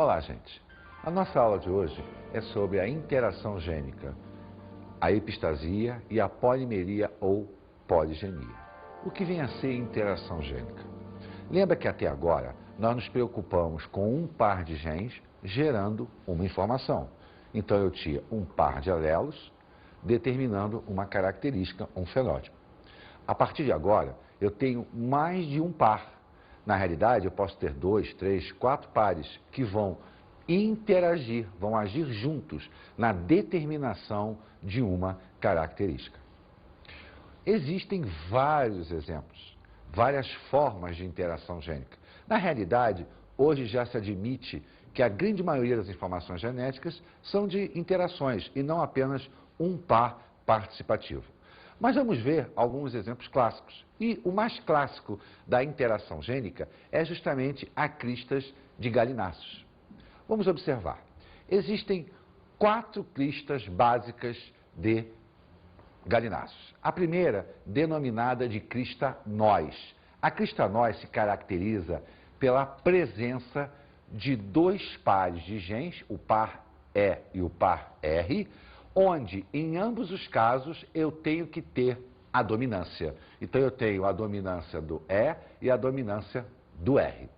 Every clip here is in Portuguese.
Olá, gente. A nossa aula de hoje é sobre a interação gênica, a epistasia e a polimeria ou poligenia. O que vem a ser interação gênica? Lembra que até agora nós nos preocupamos com um par de genes gerando uma informação. Então eu tinha um par de alelos determinando uma característica, um fenótipo. A partir de agora eu tenho mais de um par. Na realidade eu posso ter 2, 3, 4 pares que vão interagir, vão agir juntos na determinação de uma característica. Existem vários exemplos, várias formas de interação gênica. Na realidade, hoje já se admite que a grande maioria das informações genéticas são de interações e não apenas um par participativo. Mas vamos ver alguns exemplos clássicos. E o mais clássico da interação gênica é justamente a cristas de galináceos. Vamos observar. Existem 4 cristas básicas de galináceos. A primeira, denominada de crista nós. A crista nós se caracteriza pela presença de 2 pares de genes, o par E e o par R, onde, em ambos os casos, eu tenho que ter a dominância. Então, eu tenho a dominância do E e a dominância do R.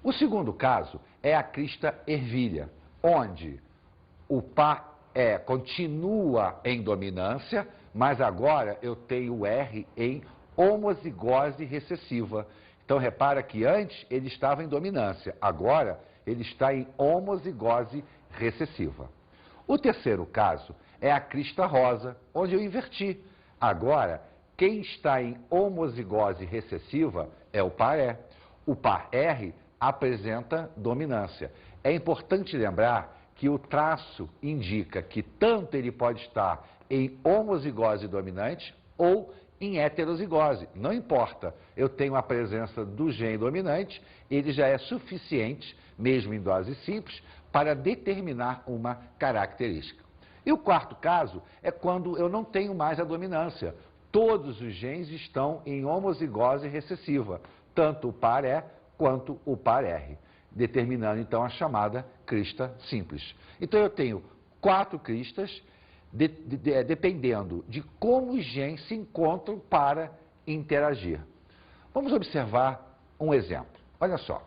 O segundo caso é a crista ervilha, onde o par E continua em dominância, mas agora eu tenho o R em homozigose recessiva. Então, repara que antes ele estava em dominância, agora ele está em homozigose recessiva. O terceiro caso é a crista rosa, onde eu inverti. Agora, quem está em homozigose recessiva é o par E. O par R apresenta dominância. É importante lembrar que o traço indica que tanto ele pode estar em homozigose dominante ou em heterozigose. Não importa, eu tenho a presença do gene dominante, ele já é suficiente, mesmo em dose simples, para determinar uma característica. E o quarto caso é quando eu não tenho mais a dominância. Todos os genes estão em homozigose recessiva, tanto o par E quanto o par R, determinando então a chamada crista simples. Então eu tenho 4 cristas, dependendo de como os genes se encontram para interagir. Vamos observar um exemplo. Olha só.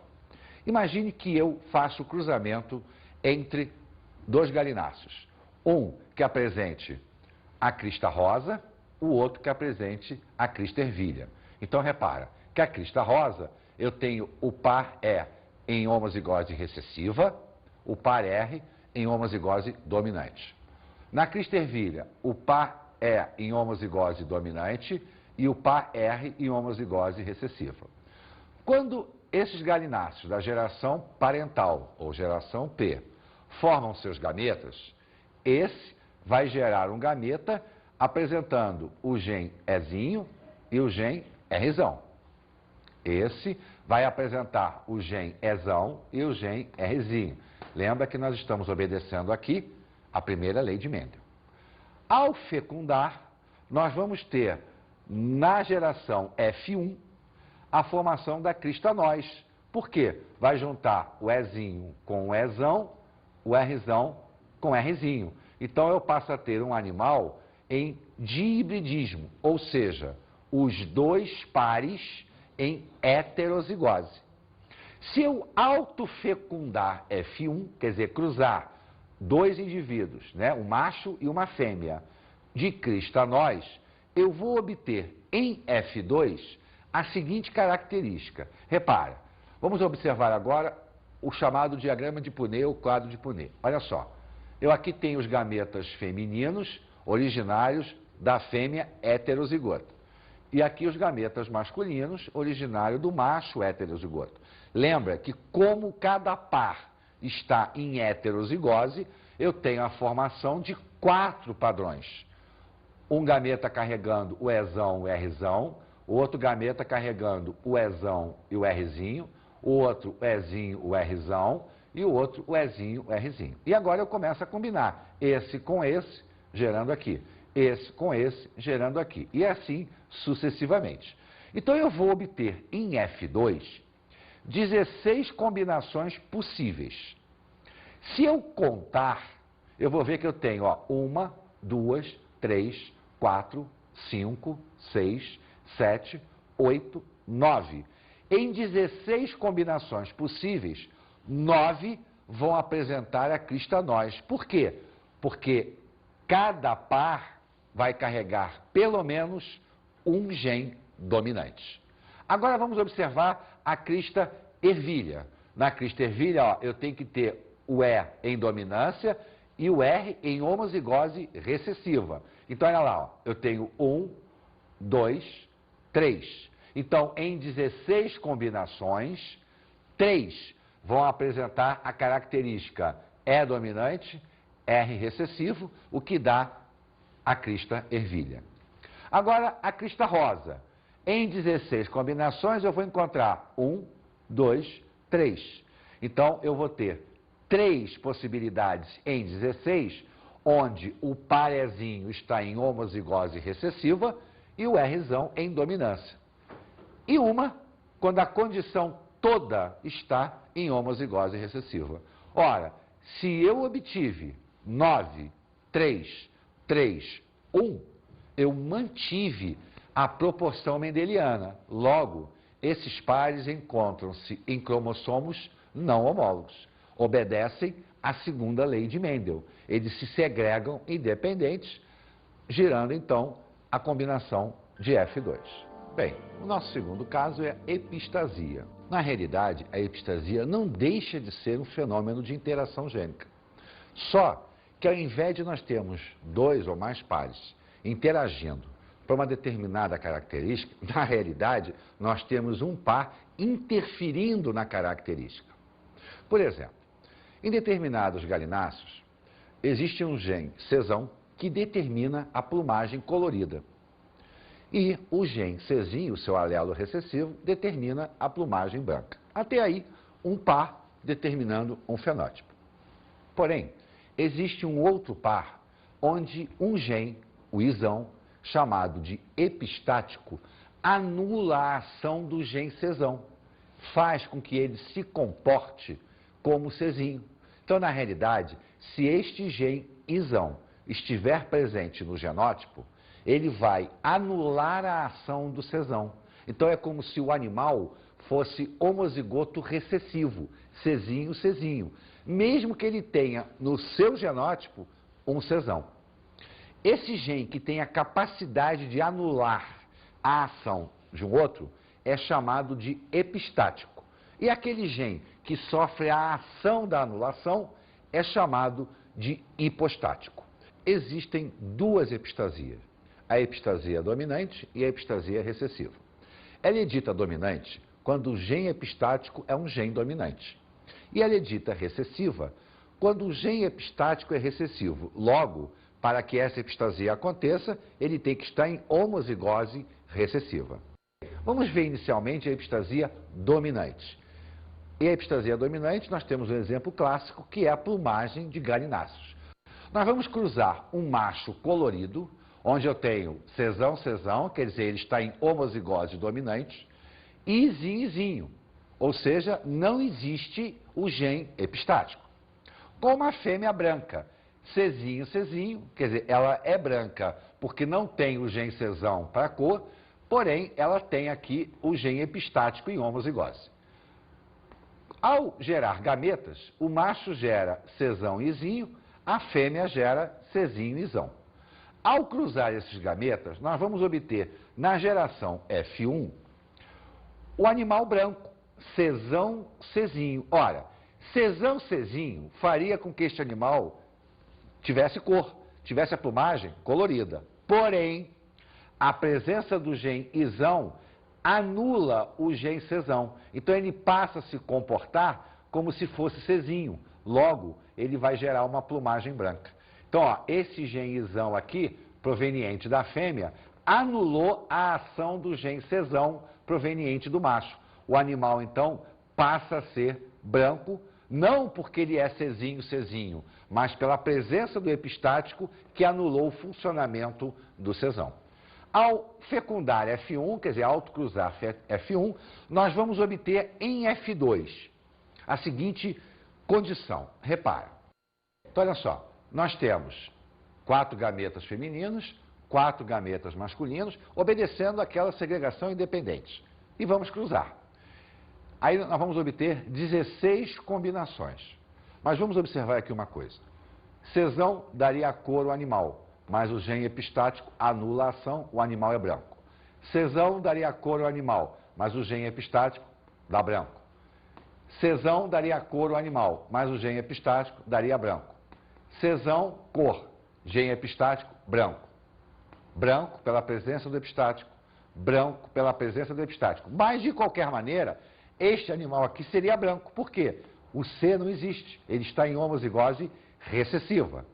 Imagine que eu faço o cruzamento entre 2 galináceos. Um que apresente a crista rosa, o outro que apresente a crista ervilha. Então, repara que a crista rosa, eu tenho o par E em homozigose recessiva, o par R em homozigose dominante. Na crista ervilha, o par E em homozigose dominante e o par R em homozigose recessiva. Quando esses galináceos da geração parental, ou geração P, formam seus gametas, esse vai gerar um gameta apresentando o gene Ezinho e o gene Rzão. Esse vai apresentar o gene Ezão e o gene Rzinho. Lembra que nós estamos obedecendo aqui a primeira lei de Mendel. Ao fecundar, nós vamos ter na geração F1 a formação da crista nós. Por quê? Vai juntar o Ezinho com o Ezão, o Rzão com o Rzinho. Então eu passo a ter um animal em dihibridismo, ou seja, os 2 pares em heterozigose. Se eu autofecundar F1, quer dizer, cruzar 2 indivíduos, né, um macho e uma fêmea, de crista nós, eu vou obter em F2 a seguinte característica. Repara, vamos observar agora o chamado diagrama de Punnett, ou quadro de Punnett. Olha só, eu aqui tenho os gametas femininos originários da fêmea heterozigota. E aqui os gametas masculinos originários do macho heterozigoto. Lembra que como cada par está em heterozigose, eu tenho a formação de 4 padrões. Um gameta carregando o Ezão e o Rzão, o outro gameta carregando o Ezão e o Rzinho, o outro o Ezinho, o Rzão, e o outro o Ezinho, o Rzinho. E agora eu começo a combinar esse com esse, gerando aqui. Esse com esse, gerando aqui. E assim sucessivamente. Então eu vou obter em F2 16 combinações possíveis. Se eu contar, eu vou ver que eu tenho, ó, 1, 2, 3, 4, 5, 6, 7, 8, 9. Em 16 combinações possíveis, 9 vão apresentar a crista nós. Por quê? Porque cada par vai carregar pelo menos um gen dominante. Agora vamos observar a crista ervilha. Na crista ervilha, ó, eu tenho que ter o E em dominância e o R em homozigose recessiva. Então, olha lá, ó, eu tenho 1, 2, 3. Então, em 16 combinações, 3 vão apresentar a característica E dominante, R recessivo, o que dá a crista ervilha. Agora, a crista rosa. Em 16 combinações, eu vou encontrar 1, 2, 3. Então, eu vou ter 3 possibilidades em 16, onde o par Ezinho está em homozigose recessiva e o Rzão em dominância. E uma, quando a condição toda está em homozigose recessiva. Ora, se eu obtive 9, 3, 3, 1, eu mantive a proporção mendeliana. Logo, esses pares encontram-se em cromossomos não homólogos. Obedecem à segunda lei de Mendel. Eles se segregam independentes, gerando, então, a combinação de F2. Bem, o nosso segundo caso é a epistasia. Na realidade, a epistasia não deixa de ser um fenômeno de interação gênica. Só que ao invés de nós termos 2 ou mais pares interagindo para uma determinada característica, na realidade, nós temos um par interferindo na característica. Por exemplo, em determinados galináceos, existe um gene Czão que determina a plumagem colorida. E o gene Czinho, o seu alelo recessivo, determina a plumagem branca. Até aí, um par determinando um fenótipo. Porém, existe um outro par onde um gene, o Izão, chamado de epistático, anula a ação do gene Czão, faz com que ele se comporte como Czinho. Então, na realidade, se este gene Izão estiver presente no genótipo, ele vai anular a ação do Czão. Então, é como se o animal fosse homozigoto recessivo, Czinho, Czinho, mesmo que ele tenha no seu genótipo um Czão. Esse gene que tem a capacidade de anular a ação de um outro é chamado de epistático. E aquele gene que sofre a ação da anulação é chamado de hipostático. Existem duas epistasias, a epistasia dominante e a epistasia recessiva. Ela é dita dominante quando o gene epistático é um gene dominante. E ela é dita recessiva quando o gene epistático é recessivo. Logo, para que essa epistasia aconteça, ele tem que estar em homozigose recessiva. Vamos ver inicialmente a epistasia dominante. E a epistasia dominante, nós temos um exemplo clássico, que é a plumagem de galináceos. Nós vamos cruzar um macho colorido, onde eu tenho Czão, Czão, quer dizer, ele está em homozigose dominante, e Izinho, Izinho, ou seja, não existe o gene epistático. Com uma fêmea branca, Czinho, Czinho, quer dizer, ela é branca porque não tem o gene Czão para a cor, porém, ela tem aqui o gene epistático em homozigose. Ao gerar gametas, o macho gera Czão e Izinho, a fêmea gera Czinho e Izão. Ao cruzar esses gametas, nós vamos obter, na geração F1, o animal branco, Czão, Czinho. Ora, Czão, Czinho faria com que este animal tivesse cor, tivesse a plumagem colorida. Porém, a presença do gene Izão anula o gene Czão. Então, ele passa a se comportar como se fosse Czinho. Logo, ele vai gerar uma plumagem branca. Então, ó, esse gene Izão aqui, proveniente da fêmea, anulou a ação do gene Czão proveniente do macho. O animal, então, passa a ser branco, não porque ele é Czinho, Czinho, mas pela presença do epistático que anulou o funcionamento do Czão. Ao fecundar F1, quer dizer, autocruzar F1, nós vamos obter em F2 a seguinte condição. Repara. Então, olha só, nós temos 4 gametas femininos, 4 gametas masculinos, obedecendo àquela segregação independente. E vamos cruzar. Aí nós vamos obter 16 combinações. Mas vamos observar aqui uma coisa. Cesão daria a cor ao animal, mas o gene epistático anula a ação, o animal é branco. Cesão daria a cor ao animal, mas o gene epistático dá branco. Cesão daria a cor ao animal, mas o gene epistático daria branco. Cesão, cor. Gene epistático, branco. Branco pela presença do epistático. Branco pela presença do epistático. Mas, de qualquer maneira, este animal aqui seria branco. Por quê? O C não existe. Ele está em homozigose recessiva.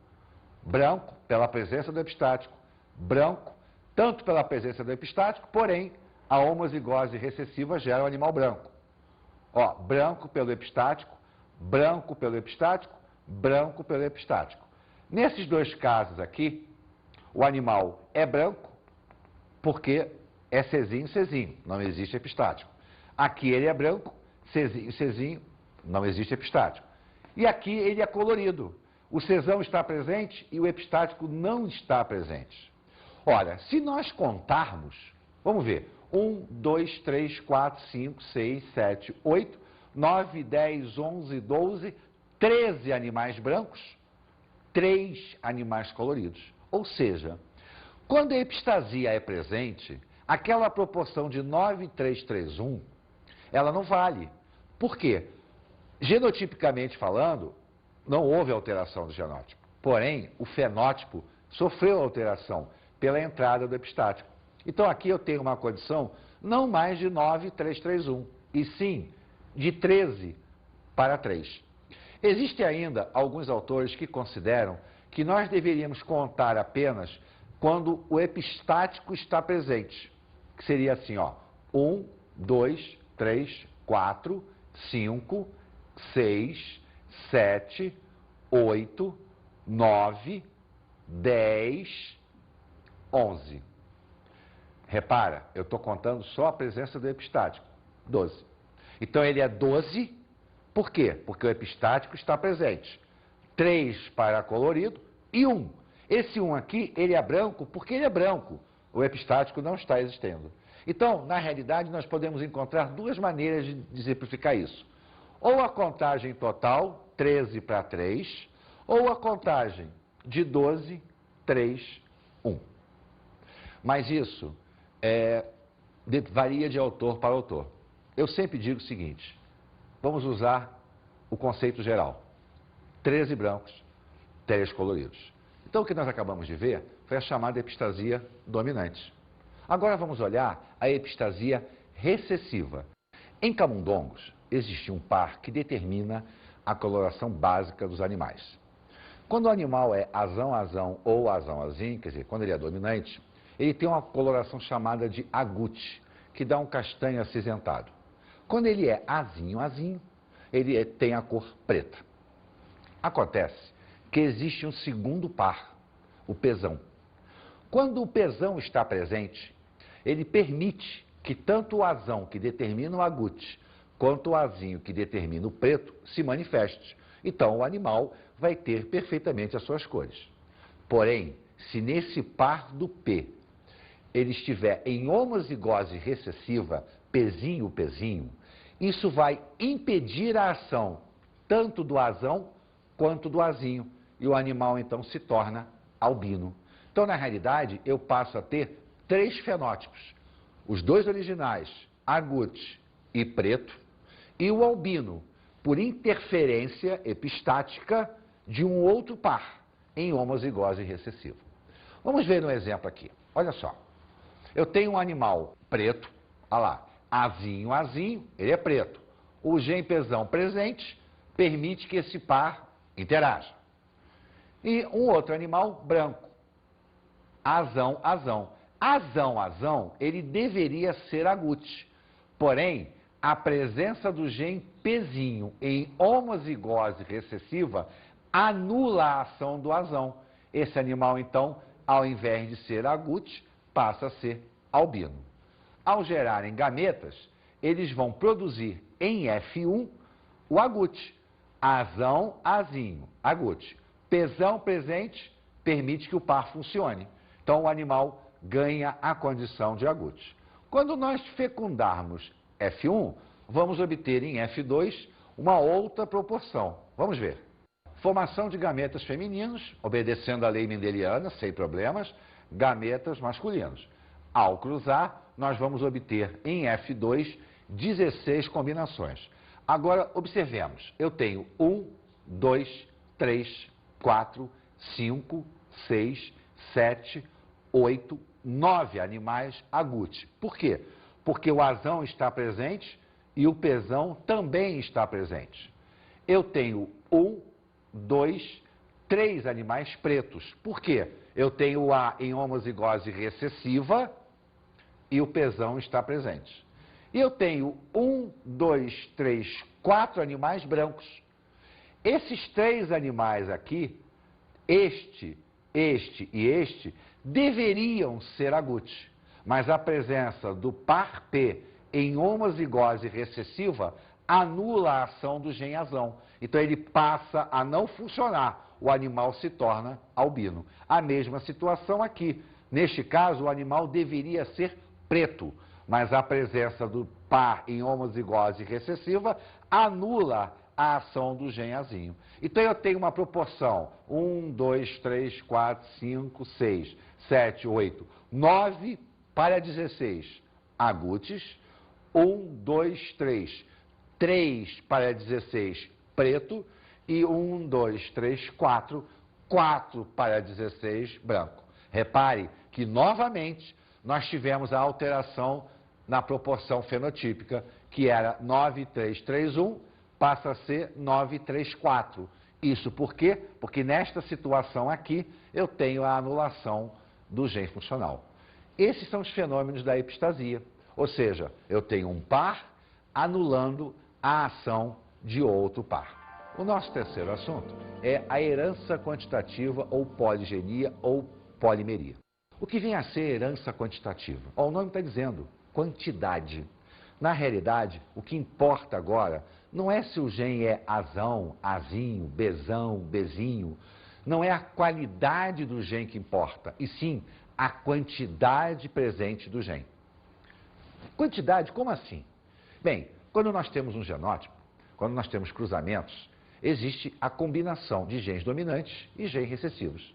Branco pela presença do epistático. Branco, tanto pela presença do epistático, porém, a homozigose recessiva gera o animal branco. Ó, branco pelo epistático, branco pelo epistático, branco pelo epistático. Nesses dois casos aqui, o animal é branco porque é Czinho, Czinho, não existe epistático. Aqui ele é branco, Czinho, Czinho, não existe epistático. E aqui ele é colorido. O cesão está presente e o epistático não está presente. Olha, se nós contarmos, vamos ver, 1, 2, 3, 4, 5, 6, 7, 8, 9, 10, 11, 12, 13 animais brancos, 3 animais coloridos. Ou seja, quando a epistasia é presente, aquela proporção de 9, 3, 3, 1, ela não vale. Por quê? Genotipicamente falando, não houve alteração do genótipo. Porém, o fenótipo sofreu alteração pela entrada do epistático. Então aqui eu tenho uma condição não mais de 9, 3, 3, 1, e sim de 13 para 3. Existem ainda alguns autores que consideram que nós deveríamos contar apenas quando o epistático está presente. Que seria assim, ó, 1, 2, 3, 4, 5, 6, 7, 8, 9, 10, 11. Repara, eu estou contando só a presença do epistático, 12. Então ele é 12, por quê? Porque o epistático está presente. 3 para colorido e 1. Esse 1 aqui, ele é branco porque ele é branco. O epistático não está existindo. Então, na realidade, nós podemos encontrar duas maneiras de exemplificar isso. Ou a contagem total, 13 para 3, ou a contagem de 12, 3, 1. Mas isso varia de autor para autor. Eu sempre digo o seguinte, vamos usar o conceito geral. 13 brancos, 3 coloridos. Então, o que nós acabamos de ver foi a chamada epistasia dominante. Agora vamos olhar a epistasia recessiva. Em camundongos, existe um par que determina a coloração básica dos animais. Quando o animal é azão-azão ou azão-azinho, quer dizer, quando ele é dominante, ele tem uma coloração chamada de agute, que dá um castanho acinzentado. Quando ele é azinho-azinho, ele tem a cor preta. Acontece que existe um segundo par, o pezão. Quando o pezão está presente, ele permite que tanto o azão, que determina o agute, quanto o azinho, que determina o preto, se manifeste. Então, o animal vai ter perfeitamente as suas cores. Porém, se nesse par do P ele estiver em homozigose recessiva, pezinho, pezinho, isso vai impedir a ação tanto do azão quanto do azinho. E o animal, então, se torna albino. Então, na realidade, eu passo a ter 3 fenótipos. Os 2 originais, agute e preto, e o albino, por interferência epistática de um outro par, em homozigose recessiva. Vamos ver um exemplo aqui. Olha só. Eu tenho um animal preto, olha lá, azinho, azinho, ele é preto. O gene pezão presente permite que esse par interaja. E um outro animal branco, azão, azão. Azão, azão, ele deveria ser agute. Porém, a presença do gene pezinho em homozigose recessiva anula a ação do azão. Esse animal, então, ao invés de ser agute, passa a ser albino. Ao gerarem gametas, eles vão produzir em F1 o agute. Azão, azinho, agute. Pezão presente permite que o par funcione. Então o animal ganha a condição de agute. Quando nós fecundarmos F1, vamos obter em F2 uma outra proporção. Vamos ver. Formação de gametas femininos, obedecendo à lei mendeliana, sem problemas, gametas masculinos. Ao cruzar, nós vamos obter em F2 16 combinações. Agora, observemos. Eu tenho 1, 2, 3, 4, 5, 6, 7, 8, 9 animais agute. Por quê? Porque o azão está presente e o pezão também está presente. Eu tenho 1, 2, 3 animais pretos. Por quê? Eu tenho o A em homozigose recessiva e o pezão está presente. E eu tenho 1, 2, 3, 4 animais brancos. Esses 3 animais aqui, este e este, deveriam ser agutes, mas a presença do par P em homozigose recessiva anula a ação do gene azão. Então ele passa a não funcionar, o animal se torna albino. A mesma situação aqui. Neste caso, o animal deveria ser preto, mas a presença do par em homozigose recessiva anula a ação do gene azinho. Então eu tenho uma proporção 1, 2, 3, 4, 5, 6, 7, 8, 9 para 16 agutes, 1, 2, 3, 3 para 16 preto e 1, 2, 3, 4, 4 para 16 branco. Repare que novamente nós tivemos a alteração na proporção fenotípica, que era 9, 3, 3, 1, passa a ser 9, 3, 4. Isso por quê? Porque nesta situação aqui eu tenho a anulação do gene funcional. Esses são os fenômenos da epistasia, ou seja, eu tenho um par anulando a ação de outro par. O nosso terceiro assunto é a herança quantitativa ou poligenia ou polimeria. O que vem a ser herança quantitativa? O nome está dizendo, quantidade. Na realidade, o que importa agora não é se o gene é azão, azinho, bezão, bezinho. Não é a qualidade do gene que importa, e sim a quantidade presente do gene. Quantidade, como assim? Bem, quando nós temos um genótipo, quando nós temos cruzamentos, existe a combinação de genes dominantes e genes recessivos.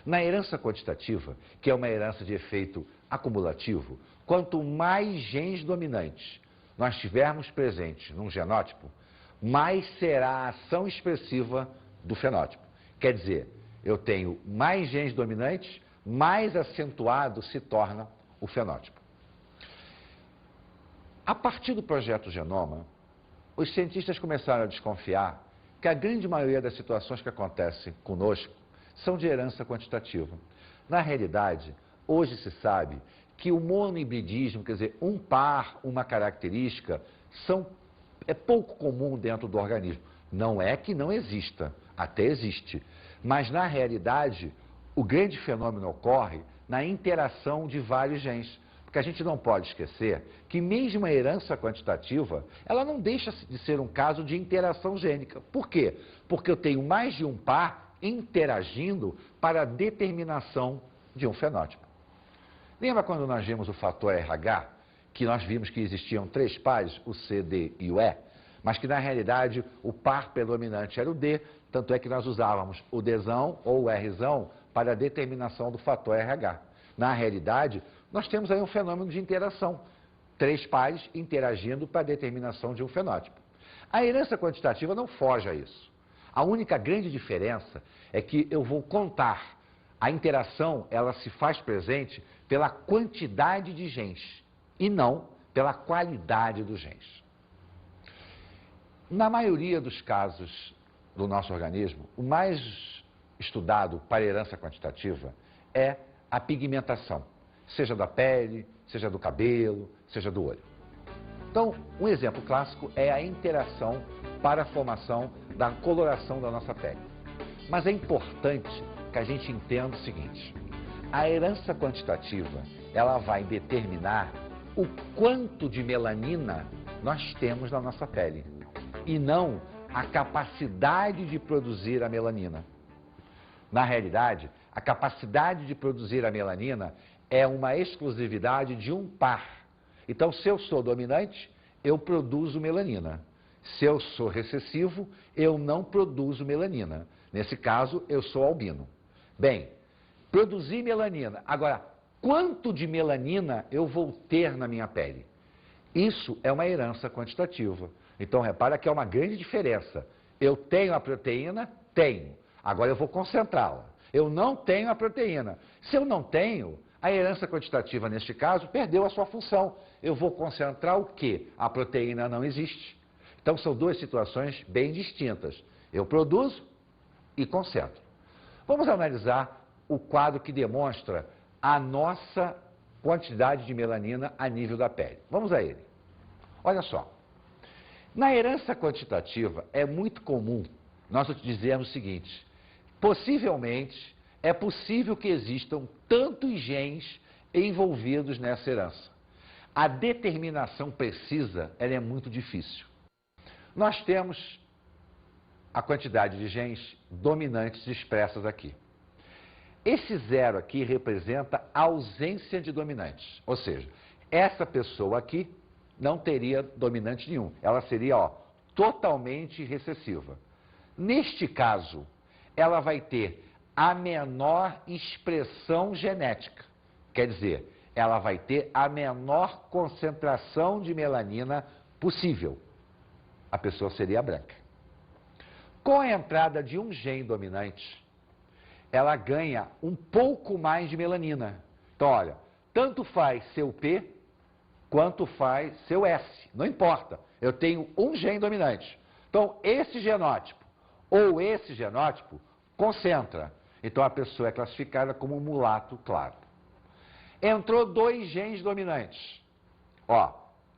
Na herança quantitativa, que é uma herança de efeito acumulativo, quanto mais genes dominantes nós tivermos presentes num genótipo, mais será a ação expressiva do fenótipo. Quer dizer, eu tenho mais genes dominantes, mais acentuado se torna o fenótipo. A partir do projeto Genoma, os cientistas começaram a desconfiar que a grande maioria das situações que acontecem conosco são de herança quantitativa. Na realidade, hoje se sabe que o monohibridismo, quer dizer, um par, uma característica, é pouco comum dentro do organismo. Não é que não exista, até existe. Mas, na realidade, o grande fenômeno ocorre na interação de vários genes. Porque a gente não pode esquecer que mesmo a herança quantitativa, ela não deixa de ser um caso de interação gênica. Por quê? Porque eu tenho mais de um par interagindo para a determinação de um fenótipo. Lembra quando nós vimos o fator RH, que nós vimos que existiam 3 pares, o C, D e o E, mas que na realidade o par predominante era o D, tanto é que nós usávamos o Dzão ou o Rzão para a determinação do fator RH. Na realidade, nós temos aí um fenômeno de interação, 3 pares interagindo para a determinação de um fenótipo. A herança quantitativa não foge a isso. A única grande diferença é que eu vou contar. A interação, ela se faz presente pela quantidade de genes e não pela qualidade dos genes. Na maioria dos casos do nosso organismo, o mais estudado para a herança quantitativa é a pigmentação, seja da pele, seja do cabelo, seja do olho. Então, um exemplo clássico é a interação para a formação da coloração da nossa pele. Mas é importante que a gente entenda o seguinte: a herança quantitativa, ela vai determinar o quanto de melanina nós temos na nossa pele, e não a capacidade de produzir a melanina. Na realidade, a capacidade de produzir a melanina é uma exclusividade de um par. Então, se eu sou dominante, eu produzo melanina. Se eu sou recessivo, eu não produzo melanina. Nesse caso, eu sou albino. Bem, produzir melanina. Agora, quanto de melanina eu vou ter na minha pele? Isso é uma herança quantitativa. Então, repara que é uma grande diferença. Eu tenho a proteína? Tenho. Agora eu vou concentrá-la. Eu não tenho a proteína. Se eu não tenho, a herança quantitativa, neste caso, perdeu a sua função. Eu vou concentrar o quê? A proteína não existe. Então, são duas situações bem distintas. Eu produzo e concentro. Vamos analisar o quadro que demonstra a nossa quantidade de melanina a nível da pele. Vamos a ele. Olha só. Na herança quantitativa, é muito comum nós dizermos o seguinte: possivelmente, é possível que existam tantos genes envolvidos nessa herança. A determinação precisa, ela é muito difícil. Nós temos a quantidade de genes dominantes expressas aqui. Esse zero aqui representa a ausência de dominantes. Ou seja, essa pessoa aqui não teria dominante nenhum. Ela seria, totalmente recessiva. Neste caso, ela vai ter a menor expressão genética. Quer dizer, ela vai ter a menor concentração de melanina possível. A pessoa seria branca. Com a entrada de um gene dominante, ela ganha um pouco mais de melanina. Então, olha, tanto faz seu P quanto faz seu S. Não importa. Eu tenho um gene dominante. Então, esse genótipo ou esse genótipo concentra. Então, a pessoa é classificada como um mulato claro. Entrou dois genes dominantes.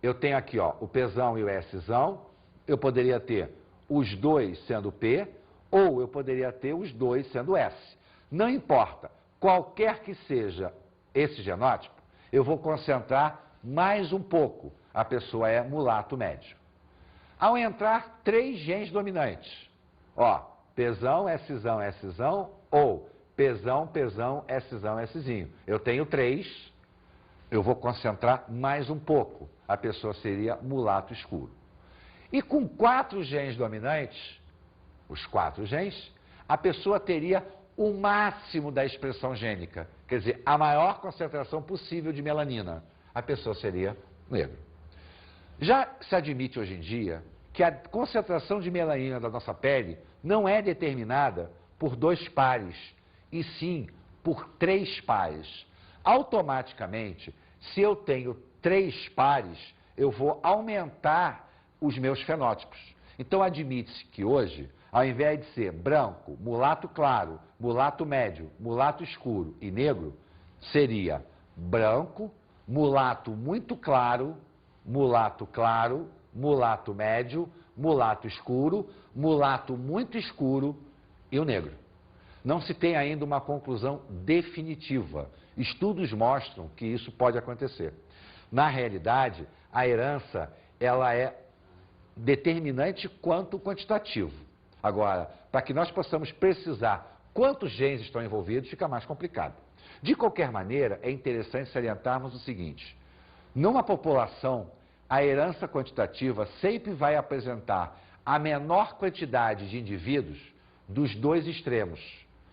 Eu tenho aqui, o Pzão e o Szão. Eu poderia ter os dois sendo P, ou eu poderia ter os dois sendo S. Não importa, qualquer que seja esse genótipo, eu vou concentrar mais um pouco. A pessoa é mulato médio. Ao entrar três genes dominantes, Pzão, Szão, Szão, ou Pzão, Pzão, Szão, Szinho. Eu tenho três, eu vou concentrar mais um pouco. A pessoa seria mulato escuro. E com 4 genes dominantes, os 4 genes, a pessoa teria o máximo da expressão gênica, quer dizer, a maior concentração possível de melanina. A pessoa seria negra. Já se admite hoje em dia que a concentração de melanina da nossa pele não é determinada por 2 pares, e sim por 3 pares. Automaticamente, se eu tenho 3 pares, eu vou aumentar os meus fenótipos. Então, admite-se que hoje, ao invés de ser branco, mulato claro, mulato médio, mulato escuro e negro, seria branco, mulato muito claro, mulato médio, mulato escuro, mulato muito escuro e o negro. Não se tem ainda uma conclusão definitiva. Estudos mostram que isso pode acontecer. Na realidade, a herança, ela é determinante quanto quantitativo. Agora, para que nós possamos precisar quantos genes estão envolvidos, fica mais complicado. De qualquer maneira, é interessante salientarmos o seguinte: numa população, a herança quantitativa sempre vai apresentar a menor quantidade de indivíduos dos 2 extremos.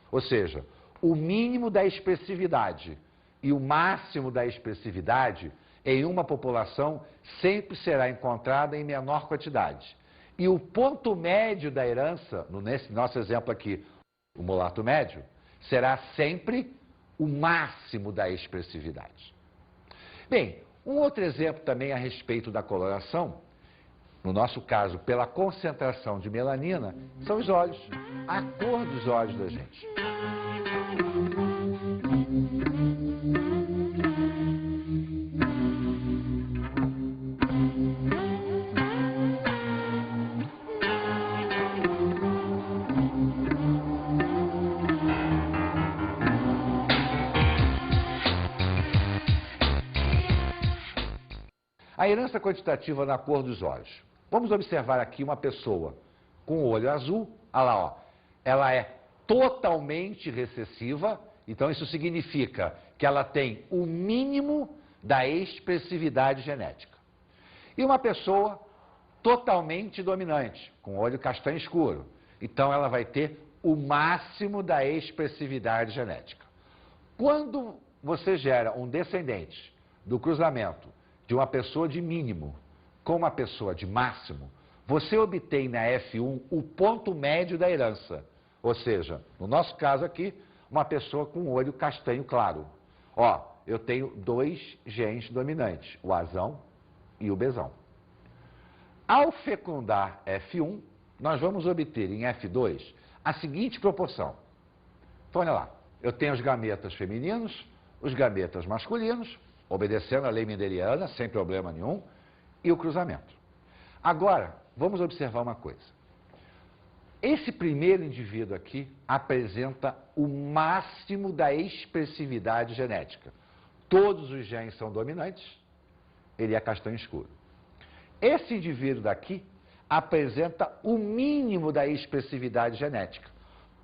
Ou seja, o mínimo da expressividade e o máximo da expressividade em uma população sempre será encontrada em menor quantidade. E o ponto médio da herança, nesse nosso exemplo aqui, o mulato médio, será sempre o máximo da expressividade. Bem, um outro exemplo também a respeito da coloração, no nosso caso, pela concentração de melanina, são os olhos, a cor dos olhos da gente. A herança quantitativa na cor dos olhos. Vamos observar aqui uma pessoa com o olho azul, olha lá, ó, ela é totalmente recessiva, então isso significa que ela tem o mínimo da expressividade genética. E uma pessoa totalmente dominante, com olho castanho escuro, então ela vai ter o máximo da expressividade genética. Quando você gera um descendente do cruzamento de uma pessoa de mínimo com uma pessoa de máximo, você obtém na F1 o ponto médio da herança. Ou seja, no nosso caso aqui, uma pessoa com olho castanho claro. Ó, eu tenho dois genes dominantes, o Azão e o Bzão. Ao fecundar F1, nós vamos obter em F2 a seguinte proporção. Então, olha lá, eu tenho os gametas femininos, os gametas masculinos, obedecendo a lei mendeliana, sem problema nenhum, e o cruzamento. Agora, vamos observar uma coisa. Esse primeiro indivíduo aqui apresenta o máximo da expressividade genética. Todos os genes são dominantes, ele é castanho escuro. Esse indivíduo daqui apresenta o mínimo da expressividade genética.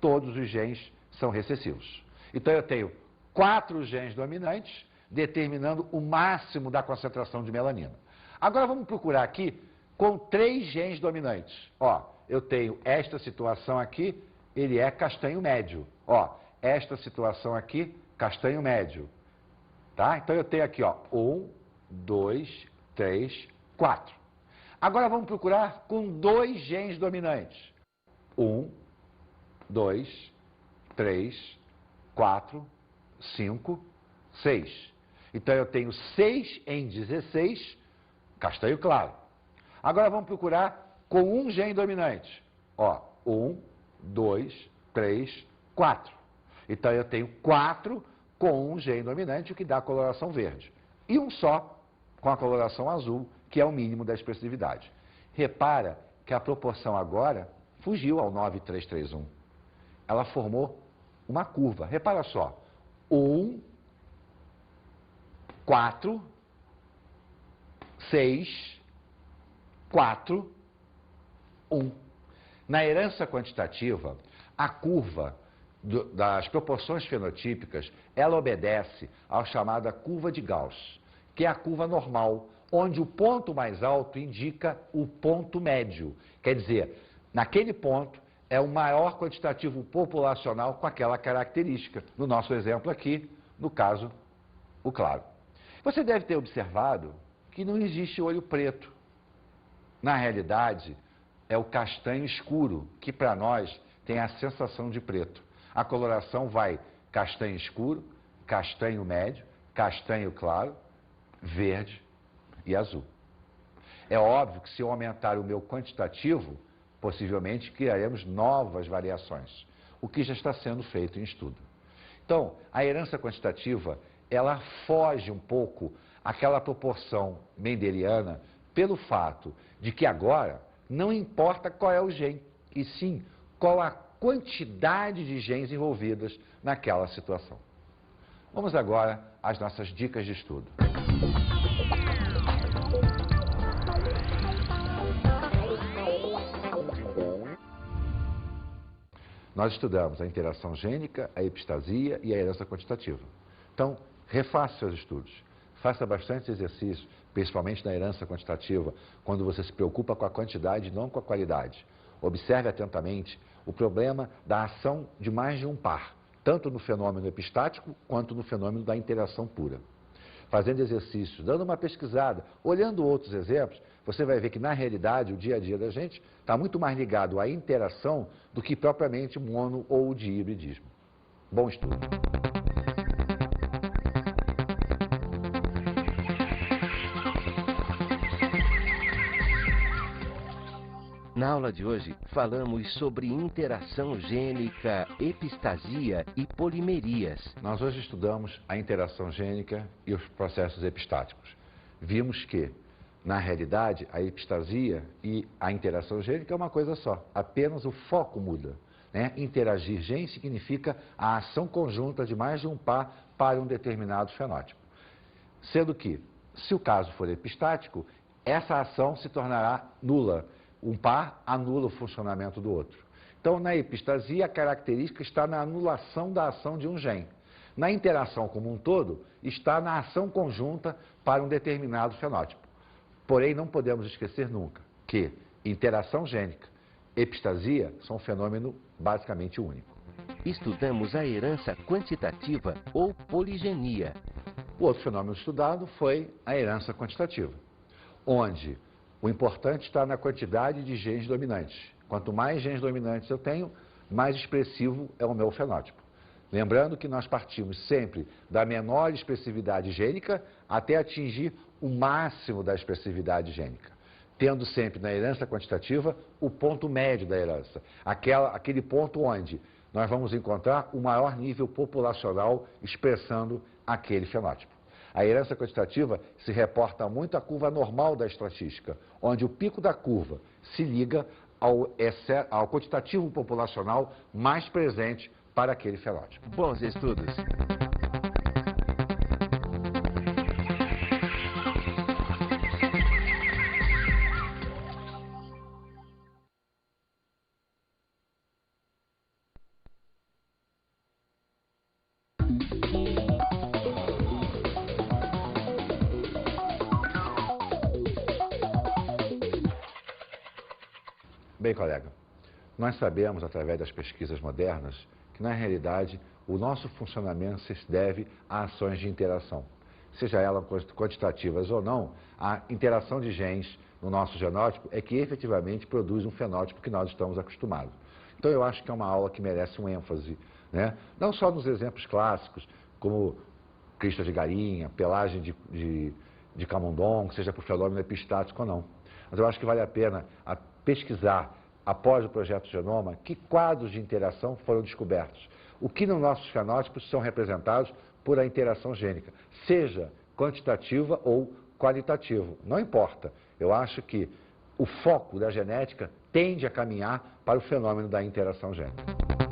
Todos os genes são recessivos. Então eu tenho 4 genes dominantes, determinando o máximo da concentração de melanina. Agora vamos procurar aqui com 3 genes dominantes. Ó, eu tenho esta situação aqui, ele é castanho médio. Ó, esta situação aqui, castanho médio. Tá? Então eu tenho aqui, ó, 1, 2, 3, 4. Agora vamos procurar com 2 genes dominantes. 1, 2, 3, 4, 5, 6. Então eu tenho 6 em 16, castanho claro. Agora vamos procurar com um gene dominante. Ó, 1, 2, 3, 4. Então eu tenho 4 com um gene dominante, o que dá a coloração verde. E um só com a coloração azul, que é o mínimo da expressividade. Repara que a proporção agora fugiu ao 9,331. Ela formou uma curva. Repara só. 1, 4, 6, 4, 1. Na herança quantitativa, a curva das proporções fenotípicas, ela obedece à chamada curva de Gauss, que é a curva normal, onde o ponto mais alto indica o ponto médio. Quer dizer, naquele ponto é o maior quantitativo populacional com aquela característica. No nosso exemplo aqui, no caso, o claro. Você deve ter observado que não existe olho preto. Na realidade, é o castanho escuro, que para nós tem a sensação de preto. A coloração vai castanho escuro, castanho médio, castanho claro, verde e azul. É óbvio que se eu aumentar o meu quantitativo, possivelmente criaremos novas variações, o que já está sendo feito em estudo. Então, a herança quantitativa, ela foge um pouco àquela proporção mendeliana pelo fato de que agora não importa qual é o gene, e sim qual a quantidade de genes envolvidas naquela situação. Vamos agora às nossas dicas de estudo. Nós estudamos a interação gênica, a epistasia e a herança quantitativa. Então, refaça seus estudos. Faça bastante exercício, principalmente na herança quantitativa, quando você se preocupa com a quantidade e não com a qualidade. Observe atentamente o problema da ação de mais de um par, tanto no fenômeno epistático quanto no fenômeno da interação pura. Fazendo exercícios, dando uma pesquisada, olhando outros exemplos, você vai ver que, na realidade, o dia a dia da gente está muito mais ligado à interação do que propriamente mono ou de hibridismo. Bom estudo. Na aula de hoje, falamos sobre interação gênica, epistasia e polimerias. Nós hoje estudamos a interação gênica e os processos epistáticos. Vimos que, na realidade, a epistasia e a interação gênica é uma coisa só, apenas o foco muda. Né? Interagir gene significa a ação conjunta de mais de um par para um determinado fenótipo. Sendo que, se o caso for epistático, essa ação se tornará nula. um par anula o funcionamento do outro. Então, na epistasia, a característica está na anulação da ação de um gene. Na interação como um todo, está na ação conjunta para um determinado fenótipo. Porém, não podemos esquecer nunca que interação gênica e epistasia são um fenômeno basicamente único. Estudamos a herança quantitativa ou poligenia. O outro fenômeno estudado foi a herança quantitativa, onde o importante está na quantidade de genes dominantes. Quanto mais genes dominantes eu tenho, mais expressivo é o meu fenótipo. Lembrando que nós partimos sempre da menor expressividade gênica até atingir o máximo da expressividade gênica, tendo sempre na herança quantitativa o ponto médio da herança, aquele ponto onde nós vamos encontrar o maior nível populacional expressando aquele fenótipo. A herança quantitativa se reporta muito à curva normal da estatística, onde o pico da curva se liga ao quantitativo populacional mais presente para aquele fenótipo. Bons estudos! Bem, colega, nós sabemos, através das pesquisas modernas, que, na realidade, o nosso funcionamento se deve a ações de interação. Seja elas quantitativas ou não, a interação de genes no nosso genótipo é que efetivamente produz um fenótipo que nós estamos acostumados. Então, eu acho que é uma aula que merece um ênfase, né? Não só nos exemplos clássicos, como crista de galinha, pelagem de camundongo, seja por fenômeno epistático ou não. Mas eu acho que vale a pena pesquisar, após o projeto Genoma, que quadros de interação foram descobertos. O que nos nossos fenótipos são representados por a interação gênica, seja quantitativa ou qualitativa, não importa. Eu acho que o foco da genética tende a caminhar para o fenômeno da interação gênica.